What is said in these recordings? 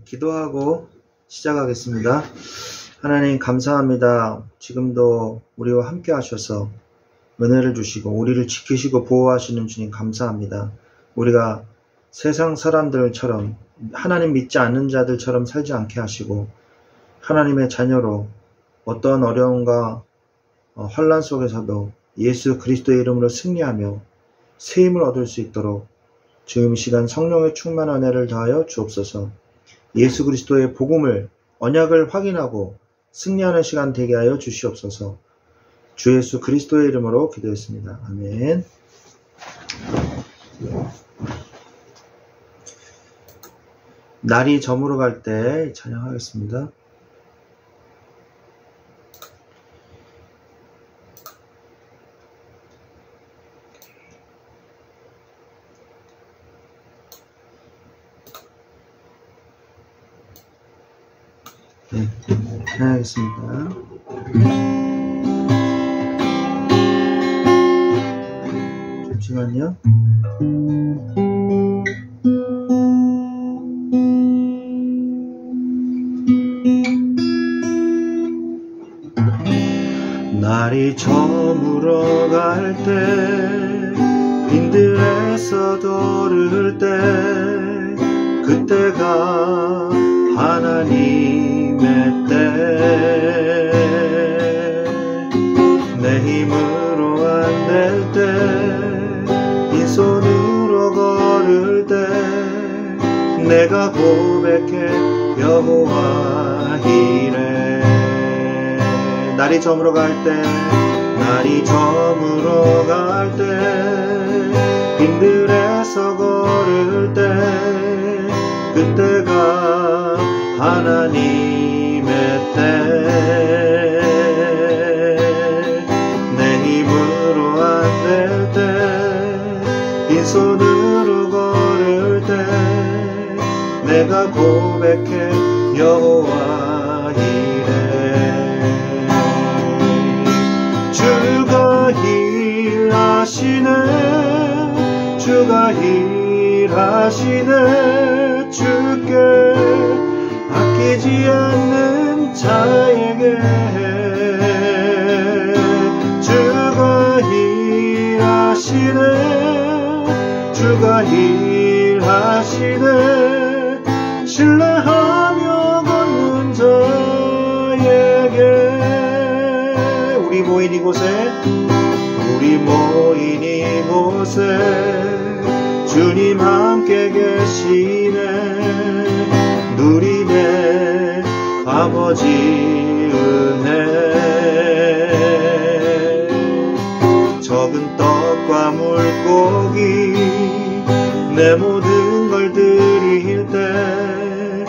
기도하고 시작하겠습니다. 하나님 감사합니다. 지금도 우리와 함께 하셔서 은혜를 주시고 우리를 지키시고 보호하시는 주님 감사합니다. 우리가 세상 사람들처럼 하나님 믿지 않는 자들처럼 살지 않게 하시고 하나님의 자녀로 어떠한 어려움과 환난 속에서도 예수 그리스도의 이름으로 승리하며 새 힘을 얻을 수 있도록 지금 이 시간 성령의 충만한 은혜를 더하여 주옵소서. 예수 그리스도의 복음을 언약을 확인하고 승리하는 시간 되게 하여 주시옵소서. 주 예수 그리스도의 이름으로 기도했습니다. 아멘. 날이 저물어 갈 때 찬양하겠습니다. 찬양하겠습니다. 잠시만요. 날이 저물어 갈 때 빈들에서 돌을 때 그때가 하나님의 때 내 힘으로 안 될 때 빈손으로 걸을 때 내가 고백해 여호와 이래. 날이 저물어 갈 때 날이 저물어 갈 때 빈들에서 걸을 때 그때가 하나님의 때 내 힘으로 안 될 때 빈손으로 걸을 때 내가 고백해 여호와 이래. 주가 일하시네 주가 일하시네 주께 아끼지 않는 자에게 주가 일하시네 주가 일하시네 신뢰하며 걷는 자에게. 우리 모인 이곳에 주님 함께 계시네. 누리네 아버지 은혜. 적은 떡과 물고기 내 모든 걸 드릴 때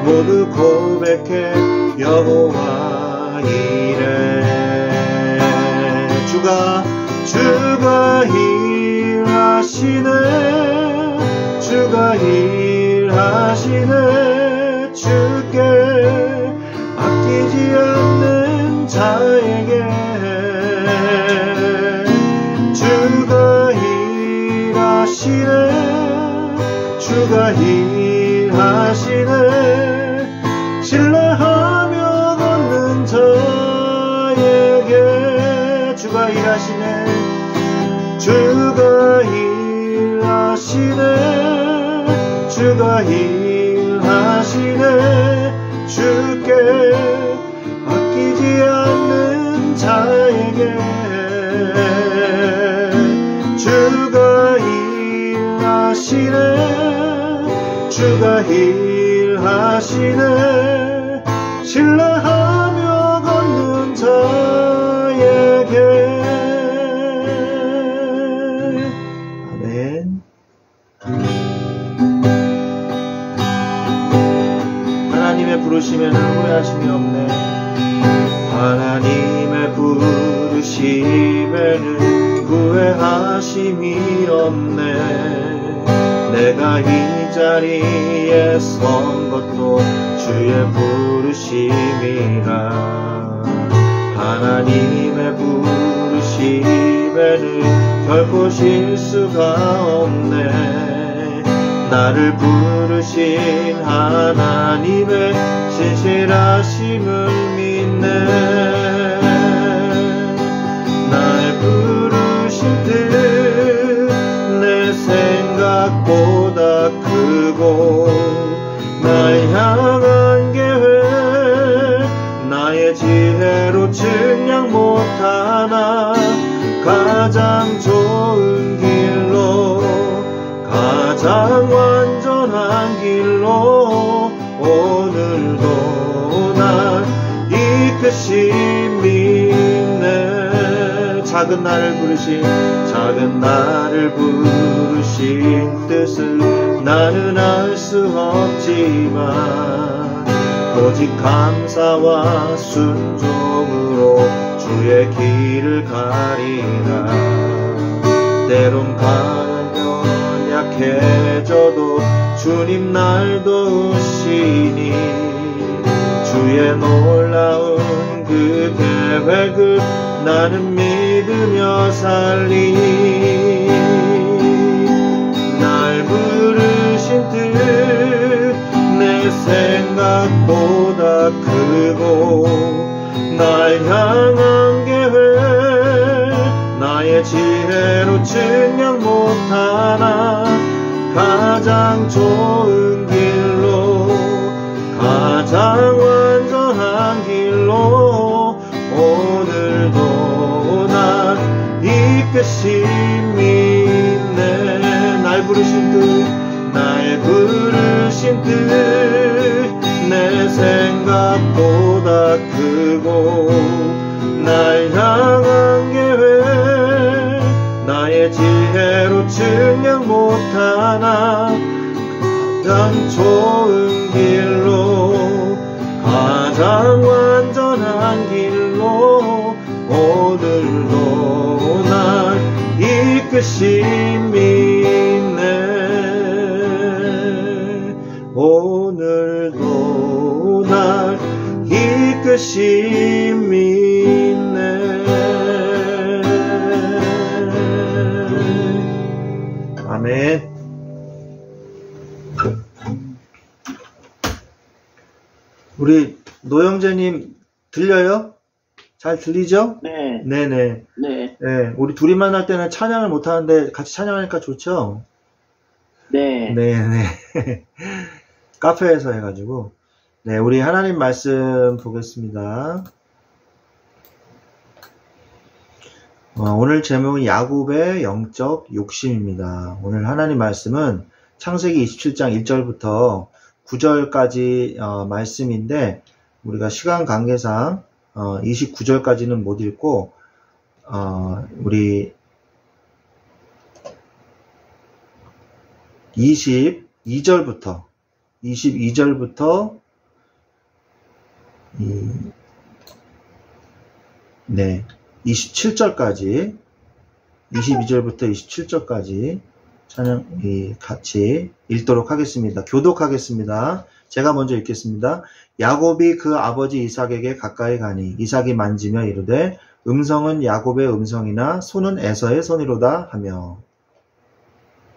모두 고백해 여호와 이래. 주가 일하시네 주가 일하시네 주께 아끼지 않는 자에게 주가 일하시네 주가 일하시네 신뢰하며 걷는 자에게. 주가 일하시네 주가 일하시네 주가 일하시네 주께 아끼지 않는 자에게 주가 일하시네 주가 일하시네 신뢰하며 걷는 자에게. 아멘. 하나님의 부르심에는 후회하심이 없네. 하나님의 부르심에는 후회하심이 없네. 내가 이 자리에 선 것도 주의 부르심이라. 하나님의 부르심에는 결코 실수가 없네. 나를 부르신 하나님 하심을 믿네. 날 부르신 뜻 내 생각보다 크고 날 향한 계획 나의 지혜로 측량 못하나 가장 좋은 길로 가장 완전한 길로 오늘도 날 이끄심 믿네. 작은 나를 부르신 뜻을 나는 알 수 없지만 오직 감사와 순종으로 주의 길을 가리라. 때론 가면 약해져도 주님 날 도우시니 주의 놀라운 그 계획을 나는 믿으며 살리. 날 부르신 뜻 내 생각보다 크고 날 향한 계획 나의 지혜로 측량 못하나 가장 좋은 길로 가장 완전한 길로 오늘도 날 이끄심 믿네. 날 부르신 뜻 내 생각보다 크고 날 향한 계획 나의 지혜로 측량 못하나 가장 좋은 길로 가장 완전한 길로 오늘도 날 이끄심 믿네. 오늘도 날 이끄심 믿네. 아멘. 우리 노영재님 들려요? 잘 들리죠? 네. 네네. 네. 네. 우리 둘이 만날 때는 찬양을 못하는데 같이 찬양하니까 좋죠? 네. 네네. 카페에서 해가지고. 네, 우리 하나님 말씀 보겠습니다. 오늘 제목은 야곱의 영적 욕심입니다. 오늘 하나님 말씀은 창세기 27장 1절부터 9절까지 말씀인데 우리가 시간 관계상 29절까지는 못 읽고 우리 22절부터 27절까지 22절부터 27절까지 찬양 같이 읽도록 하겠습니다. 교독하겠습니다. 제가 먼저 읽겠습니다. 야곱이 그 아버지 이삭에게 가까이 가니 이삭이 만지며 이르되 음성은 야곱의 음성이나 손은 에서의 손이로다 하며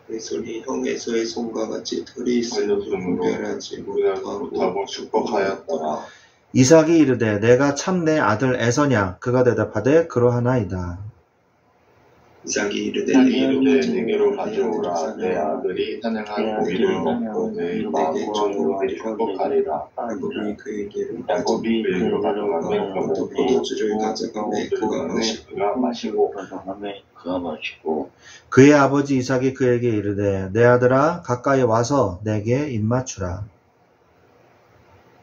내 손이 형 에서의 손과 같이 털이 있으므로 분별하지 못하고 축복하였더라. 이삭이 이르되 내가 참 내 아들 에서냐? 그가 대답하되 그러하나이다. 이삭이 이르되 내게로 가져오라. 내 아들이 사냥한 고기를 먹고 내게 주노니 축복하리라. 야곱이 그에게로 가져가며 포도주를 가져가매 그가 마시고 그의 아버지 이삭이 그에게 이르되 내 아들아 가까이 와서 내게 입맞추라.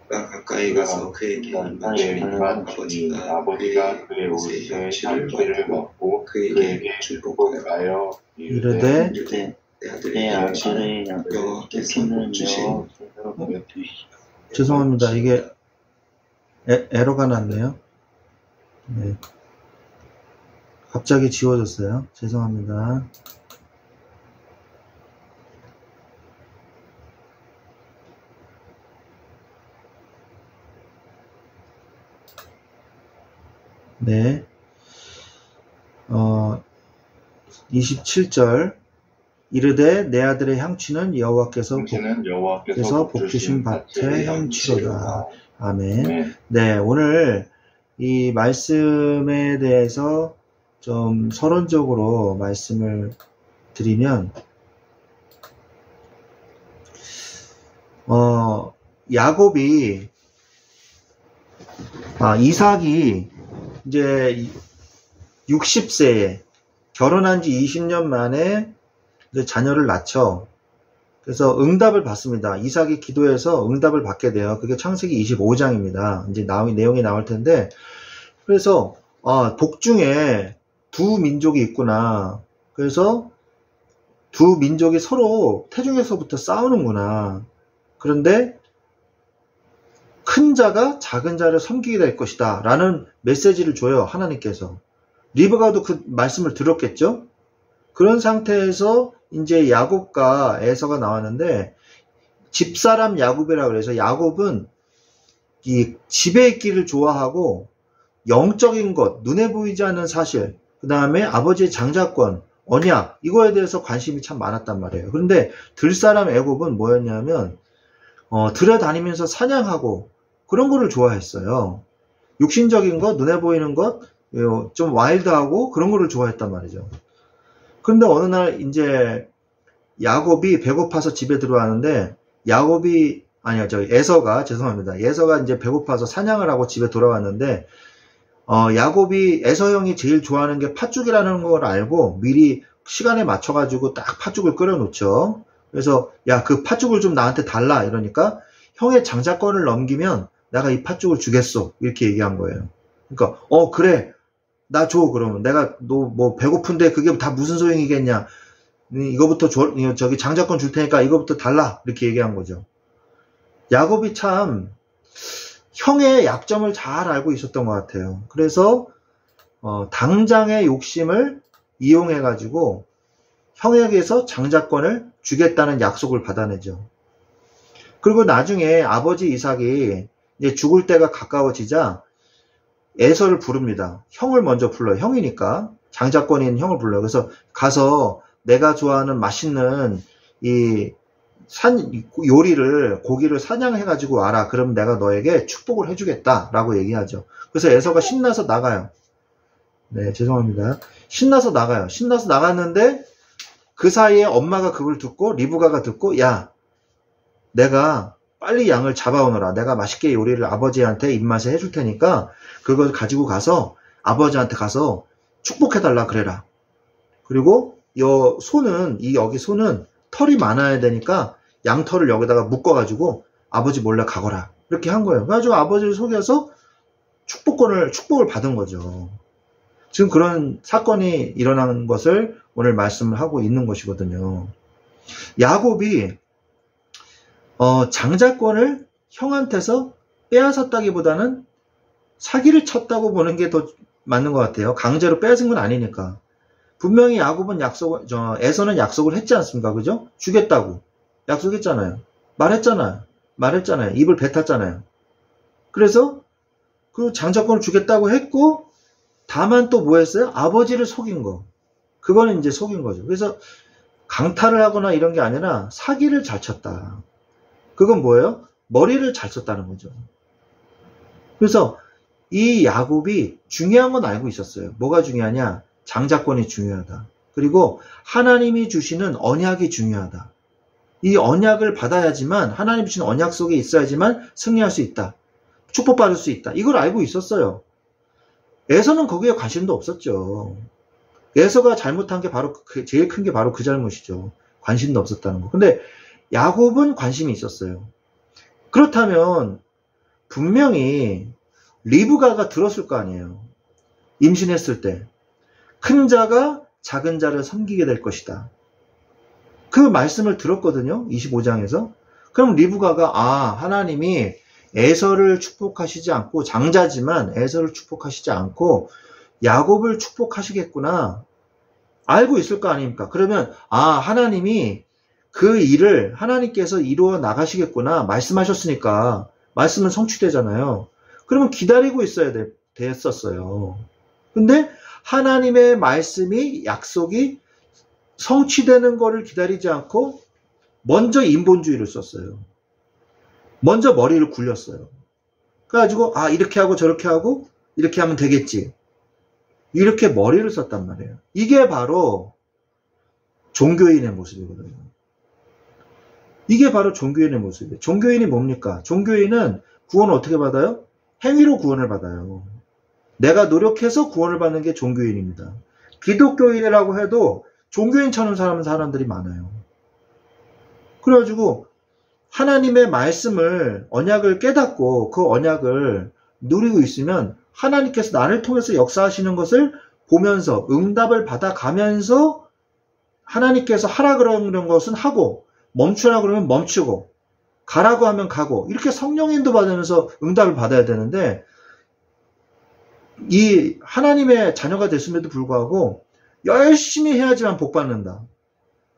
그가 가까이 가서 그에게 입맞추니 아버지가 그의 옷에 향기를 먹고 그에게 축복하여 이르되 내 아들의 여호와께서 주신 죄송합니다. 이게 에러가 났네요. 네. 갑자기 지워졌어요. 죄송합니다. 네. 27절 이르되 내 아들의 향취는 여호와께서 복 주신 밭의 향취로다. 아멘. 네, 오늘 이 말씀에 대해서 좀 서론적으로 말씀을 드리면, 야곱이, 이삭이 이제 60세에 결혼한 지 20년 만에 이제 자녀를 낳죠. 그래서 응답을 받습니다. 이삭이 기도해서 응답을 받게 돼요. 그게 창세기 25장입니다. 이제 내용이 나올 텐데, 그래서 복중에 두 민족이 있구나. 그래서 두 민족이 서로 태중에서부터 싸우는구나. 그런데 큰 자가 작은 자를 섬기게 될 것이다 라는 메시지를 줘요, 하나님께서. 리브가도 그 말씀을 들었겠죠. 그런 상태에서 이제 야곱과 에서가 나왔는데, 집사람 야곱이라고 그래서, 야곱은 이 집에 있기를 좋아하고 영적인 것, 눈에 보이지 않는 사실, 그 다음에 아버지의 장자권, 언약, 이거에 대해서 관심이 참 많았단 말이에요. 그런데 들사람 애곱은 뭐였냐면 들에 다니면서 사냥하고 그런 거를 좋아했어요. 육신적인 것, 눈에 보이는 것, 좀 와일드하고 그런 거를 좋아했단 말이죠. 그런데 어느 날 이제 야곱이 배고파서 집에 들어왔는데, 에서가 이제 배고파서 사냥을 하고 집에 돌아왔는데, 야곱이 에서 형이 제일 좋아하는 게 팥죽이라는 걸 알고 미리 시간에 맞춰가지고 딱 팥죽을 끓여놓죠. 그래서 야, 그 팥죽을 좀 나한테 달라 이러니까, 형의 장자권을 넘기면 내가 이 팥죽을 주겠소 이렇게 얘기한 거예요. 그러니까 그래 나 줘. 그러면 내가 너 뭐 배고픈데 그게 다 무슨 소용이겠냐, 이거부터 저기 장자권 줄 테니까 이거부터 달라 이렇게 얘기한 거죠. 야곱이 참 형의 약점을 잘 알고 있었던 것 같아요. 그래서 당장의 욕심을 이용해 가지고 형에게서 장자권을 주겠다는 약속을 받아내죠. 그리고 나중에 아버지 이삭이 이제 죽을 때가 가까워지자 에서를 부릅니다. 형을 먼저 불러요. 형이니까 장자권인 형을 불러요. 그래서 가서 내가 좋아하는 맛있는 이 요리를, 고기를 사냥해가지고 와라. 그럼 내가 너에게 축복을 해주겠다 라고 얘기하죠. 그래서 에서가 신나서 나가요. 네, 죄송합니다. 신나서 나가요. 신나서 나갔는데 그 사이에 엄마가 그걸 듣고, 리브가가 듣고, 야, 내가 빨리 양을 잡아오너라. 내가 맛있게 요리를 아버지한테 입맛에 해줄 테니까 그걸 가지고 가서 아버지한테 가서 축복해달라 그래라. 그리고 여기 소는 털이 많아야 되니까 양털을 여기다가 묶어가지고 아버지 몰래 가거라. 이렇게 한 거예요. 그래가지고 아버지를 속여서 축복을 받은 거죠. 지금 그런 사건이 일어난 것을 오늘 말씀을 하고 있는 것이거든요. 야곱이 장자권을 형한테서 빼앗았다기보다는 사기를 쳤다고 보는 게 더 맞는 것 같아요. 강제로 빼앗은 건 아니니까. 분명히 야곱은 에서는 약속을 했지 않습니까? 그죠? 주겠다고 약속했잖아요. 말했잖아요. 입을 뱉었잖아요. 그래서 그 장자권을 주겠다고 했고, 다만 또 뭐 했어요? 아버지를 속인 거. 그거는 이제 속인 거죠. 그래서 강탈을 하거나 이런 게 아니라 사기를 잘 쳤다. 그건 뭐예요? 머리를 잘 썼다는 거죠. 그래서 이 야곱이 중요한 건 알고 있었어요. 뭐가 중요하냐? 장자권이 중요하다. 그리고 하나님이 주시는 언약이 중요하다. 이 언약을 받아야지만, 하나님이 주신 언약 속에 있어야지만 승리할 수 있다. 축복받을 수 있다. 이걸 알고 있었어요. 에서는 거기에 관심도 없었죠. 에서가 잘못한 게 제일 큰 게 바로 그 잘못이죠. 관심도 없었다는 거. 근데 야곱은 관심이 있었어요. 그렇다면 분명히 리브가가 들었을 거 아니에요. 임신했을 때 큰 자가 작은 자를 섬기게 될 것이다. 그 말씀을 들었거든요. 25장에서. 그럼 리브가가 하나님이 에서를 축복하시지 않고, 장자지만 에서를 축복하시지 않고 야곱을 축복하시겠구나 알고 있을 거 아닙니까? 그러면 하나님이 그 일을 하나님께서 이루어 나가시겠구나 말씀하셨으니까 말씀은 성취되잖아요. 그러면 기다리고 있어야 됐었어요. 근데 하나님의 말씀이, 약속이 성취되는 거를 기다리지 않고 먼저 인본주의를 썼어요. 먼저 머리를 굴렸어요. 그래가지고 아 이렇게 하고 저렇게 하고 이렇게 하면 되겠지. 이렇게 머리를 썼단 말이에요. 이게 바로 종교인의 모습이거든요. 이게 바로 종교인의 모습이에요. 종교인이 뭡니까? 종교인은 구원을 어떻게 받아요? 행위로 구원을 받아요. 내가 노력해서 구원을 받는 게 종교인입니다. 기독교인이라고 해도 종교인처럼 사는 사람들이 많아요. 그래가지고 하나님의 말씀을 언약을 깨닫고 그 언약을 누리고 있으면 하나님께서 나를 통해서 역사하시는 것을 보면서 응답을 받아가면서 하나님께서 하라 그러는 것은 하고 멈추라 그러면 멈추고 가라고 하면 가고 이렇게 성령 인도 받으면서 응답을 받아야 되는데 이 하나님의 자녀가 됐음에도 불구하고 열심히 해야지만 복 받는다.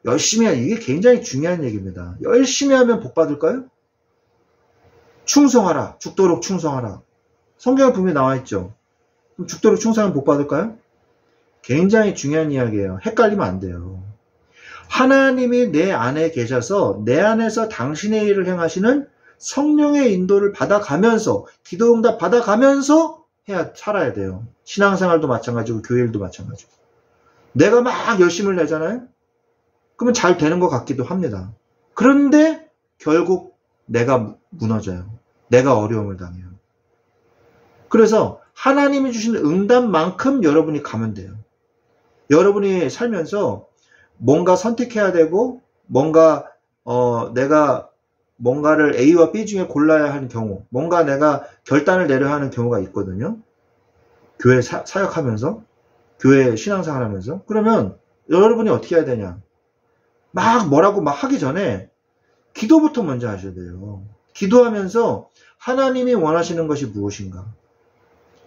열심히 해야 이게 굉장히 중요한 얘기입니다. 열심히 하면 복 받을까요? 충성하라. 죽도록 충성하라. 성경에 분명히 나와 있죠. 그럼 죽도록 충성하면 복 받을까요? 굉장히 중요한 이야기예요. 헷갈리면 안 돼요. 하나님이 내 안에 계셔서 내 안에서 당신의 일을 행하시는 성령의 인도를 받아가면서 기도응답 받아가면서 살아야 돼요. 신앙생활도 마찬가지고 교회 일도 마찬가지고. 내가 막 열심을 내잖아요. 그러면 잘 되는 것 같기도 합니다. 그런데 결국 내가 무너져요. 내가 어려움을 당해요. 그래서 하나님이 주신 응답만큼 여러분이 가면 돼요. 여러분이 살면서 뭔가 선택해야 되고 뭔가 내가 뭔가를 A와 B 중에 골라야 하는 경우 뭔가 내가 결단을 내려야 하는 경우가 있거든요. 교회 사역하면서 교회 신앙생활 하면서 그러면 여러분이 어떻게 해야 되냐 막 뭐라고 막 하기 전에 기도부터 먼저 하셔야 돼요. 기도하면서 하나님이 원하시는 것이 무엇인가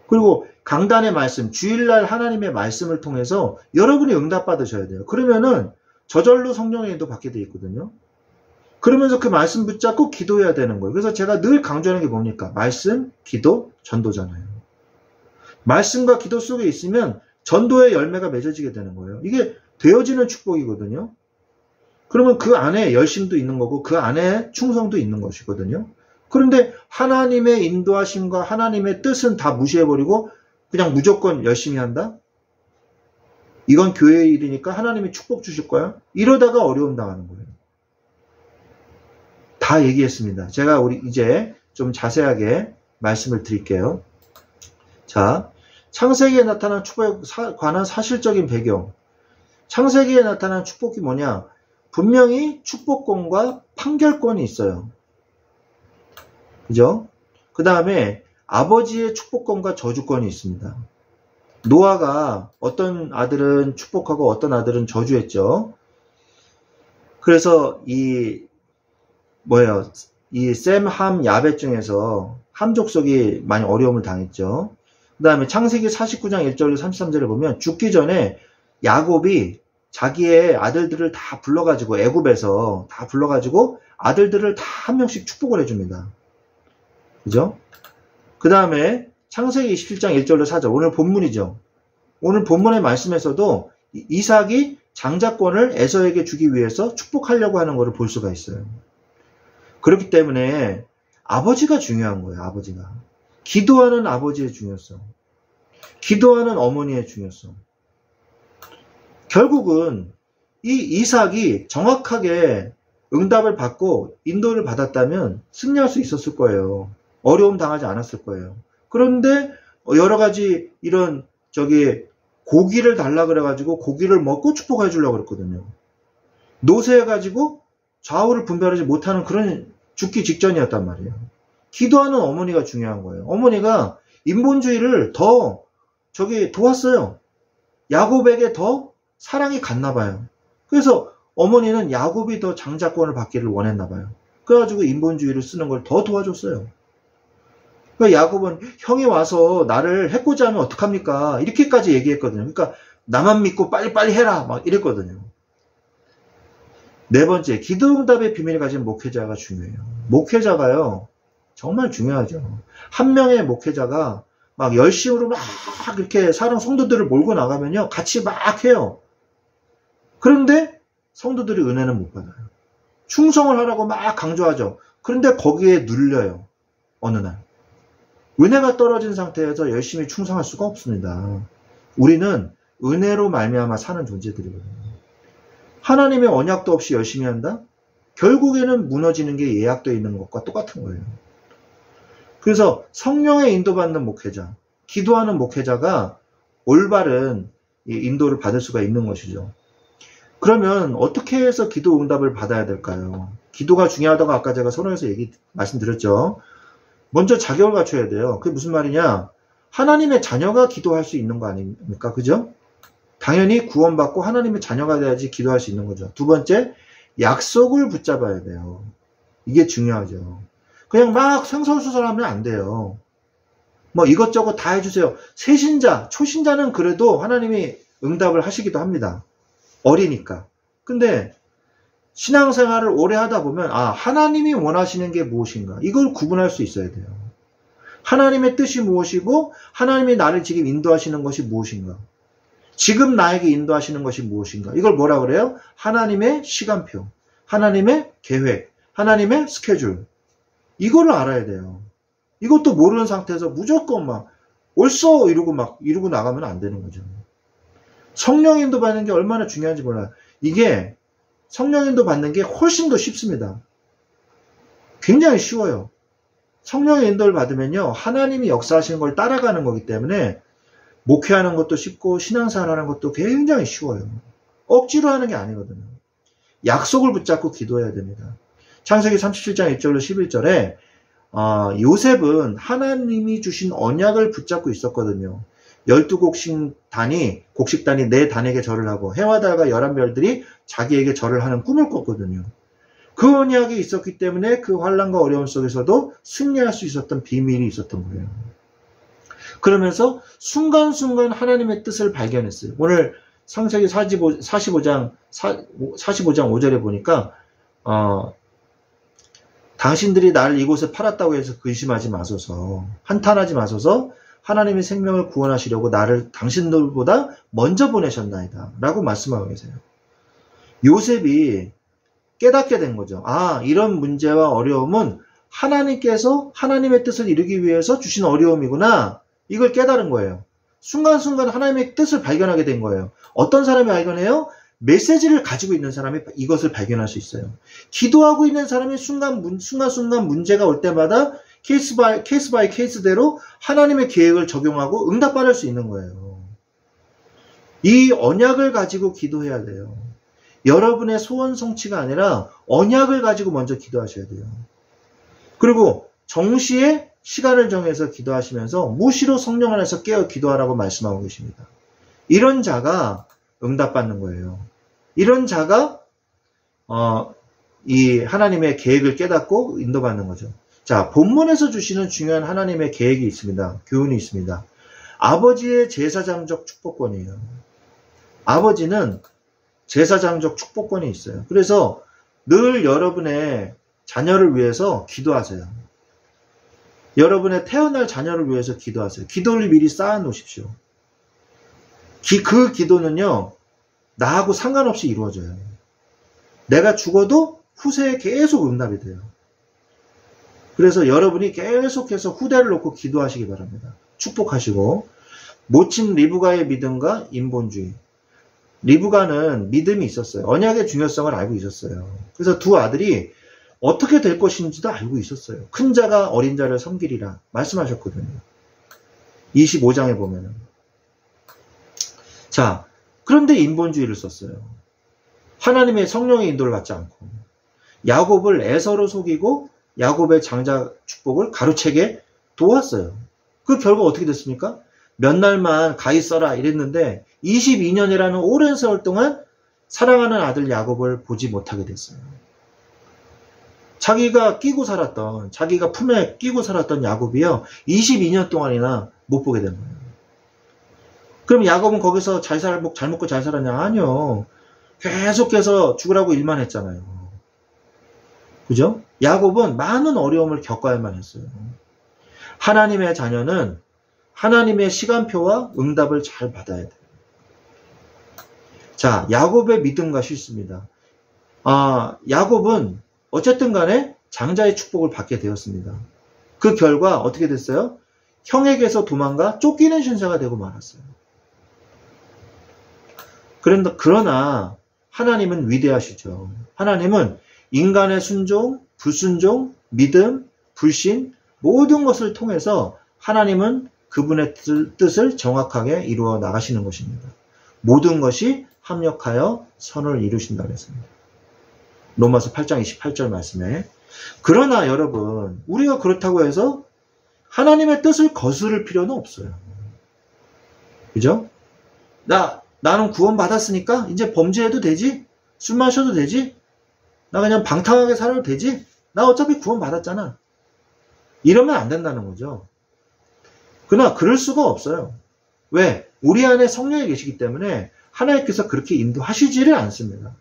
그리고 강단의 말씀, 주일날 하나님의 말씀을 통해서 여러분이 응답받으셔야 돼요. 그러면은 저절로 성령의 인도 받게 돼 있거든요. 그러면서 그 말씀 붙잡고 기도해야 되는 거예요. 그래서 제가 늘 강조하는 게 뭡니까? 말씀, 기도, 전도잖아요. 말씀과 기도 속에 있으면 전도의 열매가 맺어지게 되는 거예요. 이게 되어지는 축복이거든요. 그러면 그 안에 열심도 있는 거고 그 안에 충성도 있는 것이거든요. 그런데 하나님의 인도하심과 하나님의 뜻은 다 무시해버리고 그냥 무조건 열심히 한다? 이건 교회의 일이니까 하나님이 축복 주실 거야? 이러다가 어려움 당하는 거예요. 다 얘기했습니다. 제가 이제 좀 자세하게 말씀을 드릴게요. 자, 창세기에 나타난 축복에 관한 사실적인 배경. 창세기에 나타난 축복이 뭐냐? 분명히 축복권과 판결권이 있어요. 그죠? 그 다음에 아버지의 축복권과 저주권이 있습니다. 노아가 어떤 아들은 축복하고 어떤 아들은 저주했죠. 그래서 이 셈, 함, 야벳 중에서 함 족속이 많이 어려움을 당했죠. 그 다음에 창세기 49장 1절 33절에 보면 죽기 전에 야곱이 자기의 아들들을 다 불러가지고 애굽에서 다 불러가지고 아들들을 다 한 명씩 축복을 해줍니다. 그죠? 그 다음에 창세기 27장 1절로 4절 오늘 본문이죠. 오늘 본문의 말씀에서도 이삭이 장자권을 에서에게 주기 위해서 축복하려고 하는 것을 볼 수가 있어요. 그렇기 때문에 아버지가 중요한 거예요. 아버지가. 기도하는 아버지의 중요성. 기도하는 어머니의 중요성. 결국은 이 이삭이 정확하게 응답을 받고 인도를 받았다면 승리할 수 있었을 거예요. 어려움 당하지 않았을 거예요. 그런데 여러 가지 이런 고기를 달라 그래가지고 고기를 먹고 축복해 주려고 그랬거든요. 노쇠해가지고 좌우를 분별하지 못하는 그런 죽기 직전이었단 말이에요. 기도하는 어머니가 중요한 거예요. 어머니가 인본주의를 더 도왔어요. 야곱에게 더 사랑이 갔나 봐요. 그래서 어머니는 야곱이 더 장자권을 받기를 원했나 봐요. 그래가지고 인본주의를 쓰는 걸 더 도와줬어요. 그러니까 야곱은 형이 와서 나를 해코지 하면 어떡합니까? 이렇게까지 얘기했거든요. 그러니까 나만 믿고 빨리빨리 해라 막 이랬거든요. 네 번째, 기도응답의 비밀을 가진 목회자가 중요해요. 목회자가요 정말 중요하죠. 한 명의 목회자가 막 열심으로 막 이렇게 사랑 성도들을 몰고 나가면요 같이 막 해요. 그런데 성도들이 은혜는 못 받아요. 충성을 하라고 막 강조하죠. 그런데 거기에 눌려요. 어느 날. 은혜가 떨어진 상태에서 열심히 충성할 수가 없습니다. 우리는 은혜로 말미암아 사는 존재들이거든요. 하나님의 언약도 없이 열심히 한다? 결국에는 무너지는 게 예약되어 있는 것과 똑같은 거예요. 그래서 성령의 인도받는 목회자, 기도하는 목회자가 올바른 인도를 받을 수가 있는 것이죠. 그러면 어떻게 해서 기도 응답을 받아야 될까요? 기도가 중요하다고 아까 제가 서론에서 말씀드렸죠. 먼저 자격을 갖춰야 돼요. 그게 무슨 말이냐? 하나님의 자녀가 기도할 수 있는 거 아닙니까? 그죠? 당연히 구원받고 하나님의 자녀가 돼야지 기도할 수 있는 거죠. 두 번째, 약속을 붙잡아야 돼요. 이게 중요하죠. 그냥 막 생설수설하면 안 돼요. 뭐 이것저것 다 해주세요. 새신자, 초신자는 그래도 하나님이 응답을 하시기도 합니다. 어리니까. 근데 신앙생활을 오래 하다 보면 하나님이 원하시는 게 무엇인가? 이걸 구분할 수 있어야 돼요. 하나님의 뜻이 무엇이고 하나님이 나를 지금 인도하시는 것이 무엇인가? 지금 나에게 인도하시는 것이 무엇인가? 이걸 뭐라 그래요? 하나님의 시간표, 하나님의 계획, 하나님의 스케줄. 이거를 알아야 돼요. 이것도 모르는 상태에서 무조건 막 옳소 이러고 나가면 안 되는 거죠. 성령 인도 받는 게 얼마나 중요한지 몰라요. 이게 성령 인도 받는 게 훨씬 더 쉽습니다. 굉장히 쉬워요. 성령의 인도를 받으면요, 하나님이 역사하시는 걸 따라가는 거기 때문에 목회하는 것도 쉽고 신앙생활 하는 것도 굉장히 쉬워요. 억지로 하는 게 아니거든요. 약속을 붙잡고 기도해야 됩니다. 창세기 37장 1절로 11절에 요셉은 하나님이 주신 언약을 붙잡고 있었거든요. 12곡식단이 내 단에게 절을 하고 해와 달과 11별들이 자기에게 절을 하는 꿈을 꿨거든요. 그 언약이 있었기 때문에 그 환난과 어려움 속에서도 승리할 수 있었던 비밀이 있었던 거예요. 그러면서 순간순간 하나님의 뜻을 발견했어요. 오늘 창세기 45장 5절에 보니까 당신들이 나를 이곳에 팔았다고 해서 근심하지 마소서, 한탄하지 마소서, 하나님의 생명을 구원하시려고 나를 당신들보다 먼저 보내셨나이다 라고 말씀하고 계세요. 요셉이 깨닫게 된 거죠. 이런 문제와 어려움은 하나님께서 하나님의 뜻을 이루기 위해서 주신 어려움이구나. 이걸 깨달은 거예요. 순간순간 하나님의 뜻을 발견하게 된 거예요. 어떤 사람이 발견해요? 메시지를 가지고 있는 사람이 이것을 발견할 수 있어요. 기도하고 있는 사람이 순간순간 문제가 올 때마다 케이스 바이 케이스대로 하나님의 계획을 적용하고 응답받을 수 있는 거예요. 이 언약을 가지고 기도해야 돼요. 여러분의 소원 성취가 아니라 언약을 가지고 먼저 기도하셔야 돼요. 그리고 정시에 시간을 정해서 기도하시면서 무시로 성령 안에서 깨어 기도하라고 말씀하고 계십니다. 이런 자가 응답받는 거예요. 이런 자가 이 하나님의 계획을 깨닫고 인도받는 거죠. 자, 본문에서 주시는 중요한 하나님의 계획이 있습니다. 교훈이 있습니다. 아버지의 제사장적 축복권이에요. 아버지는 제사장적 축복권이 있어요. 그래서 늘 여러분의 자녀를 위해서 기도하세요. 여러분의 태어날 자녀를 위해서 기도하세요. 기도를 미리 쌓아 놓으십시오. 그 기도는요, 나하고 상관없이 이루어져요. 내가 죽어도 후세에 계속 응답이 돼요. 그래서 여러분이 계속해서 후대를 놓고 기도하시기 바랍니다. 축복하시고, 모친 리브가의 믿음과 인본주의. 리브가는 믿음이 있었어요. 언약의 중요성을 알고 있었어요. 그래서 두 아들이 어떻게 될 것인지도 알고 있었어요. 큰 자가 어린 자를 섬기리라 말씀하셨거든요. 25장에 보면은. 자, 그런데 인본주의를 썼어요. 하나님의 성령의 인도를 받지 않고 야곱을 에서로 속이고 야곱의 장자 축복을 가로채게 도왔어요. 그 결과 어떻게 됐습니까? 몇 날만 가히 써라 이랬는데 22년이라는 오랜 세월 동안 사랑하는 아들 야곱을 보지 못하게 됐어요. 자기가 품에 끼고 살았던 야곱이요, 22년 동안이나 못 보게 된 거예요. 그럼 야곱은 거기서 잘 먹고 잘 살았냐? 아니요. 계속해서 죽으라고 일만 했잖아요. 그죠? 야곱은 많은 어려움을 겪어야만 했어요. 하나님의 자녀는 하나님의 시간표와 응답을 잘 받아야 돼요. 자, 야곱의 믿음과 실수입니다. 야곱은 어쨌든 간에 장자의 축복을 받게 되었습니다. 그 결과 어떻게 됐어요? 형에게서 도망가 쫓기는 신세가 되고 말았어요. 그러나 하나님은 위대하시죠. 하나님은 인간의 순종, 불순종, 믿음, 불신 모든 것을 통해서 하나님은 그분의 뜻을 정확하게 이루어 나가시는 것입니다. 모든 것이 합력하여 선을 이루신다고 했습니다. 로마서 8장 28절 말씀에. 그러나 여러분, 우리가 그렇다고 해서 하나님의 뜻을 거스를 필요는 없어요. 그죠? 나는 구원 받았으니까 이제 범죄해도 되지? 술 마셔도 되지? 나 그냥 방탕하게 살아도 되지? 나 어차피 구원 받았잖아. 이러면 안 된다는 거죠. 그러나 그럴 수가 없어요. 왜? 우리 안에 성령이 계시기 때문에 하나님께서 그렇게 인도하시지를 않습니다.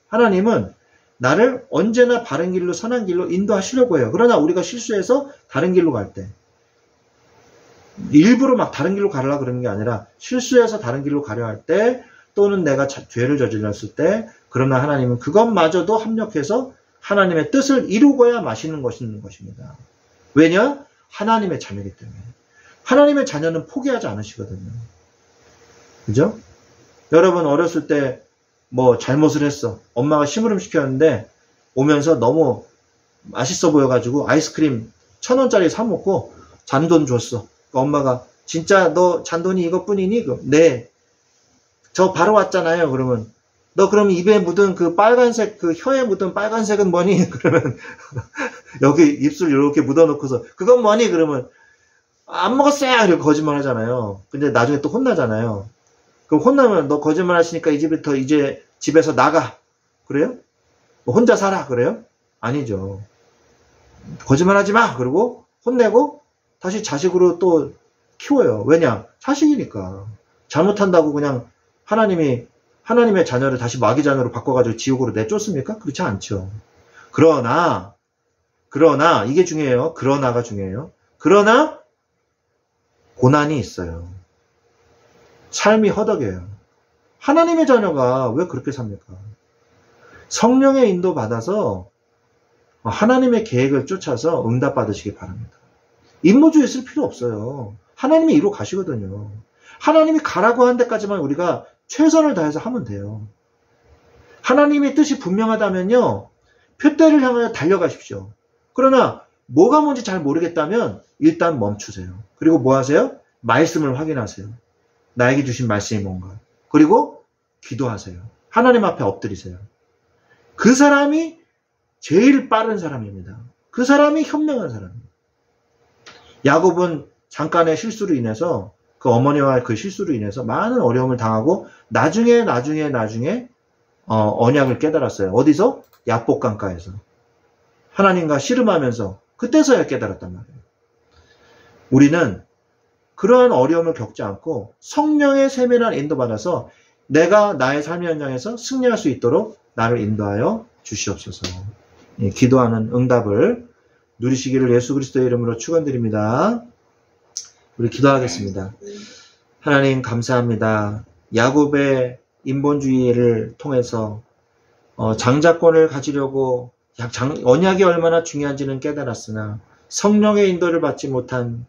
하나님은 나를 언제나 바른 길로, 선한 길로 인도하시려고 해요. 그러나 우리가 실수해서 다른 길로 갈 때, 일부러 막 다른 길로 가려고 그러는 게 아니라 실수해서 다른 길로 가려 할 때, 또는 내가 죄를 저질렀을 때, 그러나 하나님은 그것마저도 합력해서 하나님의 뜻을 이루고야 마시는 것입니다. 왜냐? 하나님의 자녀이기 때문에. 하나님의 자녀는 포기하지 않으시거든요. 그죠? 여러분 어렸을 때 뭐 잘못을 했어. 엄마가 심부름 시켰는데 오면서 너무 맛있어 보여가지고 아이스크림 1,000원짜리 사 먹고 잔돈 줬어. 그러니까 엄마가 진짜 너 잔돈이 이것뿐이니? 네. 저 바로 왔잖아요. 그러면 너 그럼 입에 묻은 그 빨간색, 그 혀에 묻은 빨간색은 뭐니? 그러면 여기 입술 이렇게 묻어놓고서 그건 뭐니? 그러면 안 먹었어요! 이렇게 거짓말 하잖아요. 근데 나중에 또 혼나잖아요. 그럼 혼나면 너 거짓말 하시니까 이제 집에서 나가. 그래요? 뭐 혼자 살아. 그래요? 아니죠. 거짓말 하지 마! 그러고 혼내고 다시 자식으로 또 키워요. 왜냐? 자식이니까. 잘못한다고 그냥 하나님의 자녀를 다시 마귀 자녀로 바꿔가지고 지옥으로 내쫓습니까? 그렇지 않죠. 그러나 이게 중요해요. 그러나가 중요해요. 그러나 고난이 있어요. 삶이 허덕여요. 하나님의 자녀가 왜 그렇게 삽니까? 성령의 인도 받아서 하나님의 계획을 쫓아서 응답 받으시기 바랍니다. 인모주의 쓸 필요 없어요. 하나님이 이루어 가시거든요. 하나님이 가라고 한 데까지만 우리가 최선을 다해서 하면 돼요. 하나님의 뜻이 분명하다면요, 표대를 향하여 달려가십시오. 그러나 뭐가 뭔지 잘 모르겠다면 일단 멈추세요. 그리고 뭐 하세요? 말씀을 확인하세요. 나에게 주신 말씀이 뭔가. 그리고 기도하세요. 하나님 앞에 엎드리세요. 그 사람이 제일 빠른 사람입니다. 그 사람이 현명한 사람입니다. 야곱은 잠깐의 실수로 인해서, 그 어머니와 그 실수로 인해서 많은 어려움을 당하고 나중에 언약을 깨달았어요. 어디서? 야복강가에서. 하나님과 씨름하면서 그때서야 깨달았단 말이에요. 우리는 그러한 어려움을 겪지 않고 성령의 세밀한 인도받아서 내가 나의 삶의 현장에서 승리할 수 있도록 나를 인도하여 주시옵소서. 기도하는 응답을 누리시기를 예수 그리스도의 이름으로 축원드립니다. 우리 기도하겠습니다. 하나님 감사합니다. 야곱의 인본주의를 통해서 장자권을 가지려고 언약이 얼마나 중요한지는 깨달았으나 성령의 인도를 받지 못한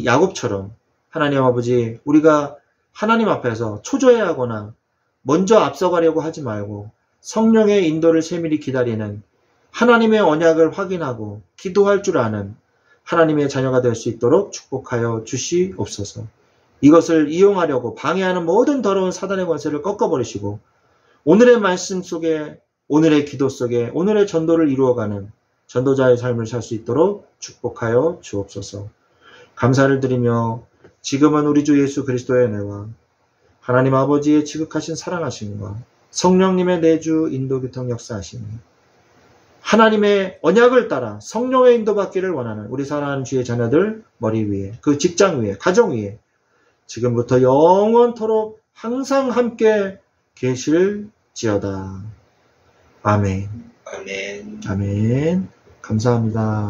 야곱처럼 하나님 아버지, 우리가 하나님 앞에서 초조해하거나 먼저 앞서가려고 하지 말고 성령의 인도를 세밀히 기다리는, 하나님의 언약을 확인하고 기도할 줄 아는 하나님의 자녀가 될 수 있도록 축복하여 주시옵소서. 이것을 이용하려고 방해하는 모든 더러운 사단의 권세를 꺾어버리시고 오늘의 말씀 속에, 오늘의 기도 속에 오늘의 전도를 이루어가는 전도자의 삶을 살 수 있도록 축복하여 주옵소서. 감사를 드리며 지금은 우리 주 예수 그리스도의 은혜와 하나님 아버지의 지극하신 사랑하심과 성령님의 내주 인도 교통 역사하심이 하나님의 언약을 따라 성령의 인도받기를 원하는 우리 사랑하는 주의 자녀들 머리 위에, 그 직장 위에, 가정 위에 지금부터 영원토록 항상 함께 계실지어다. 아멘. 아멘. 아멘. 감사합니다.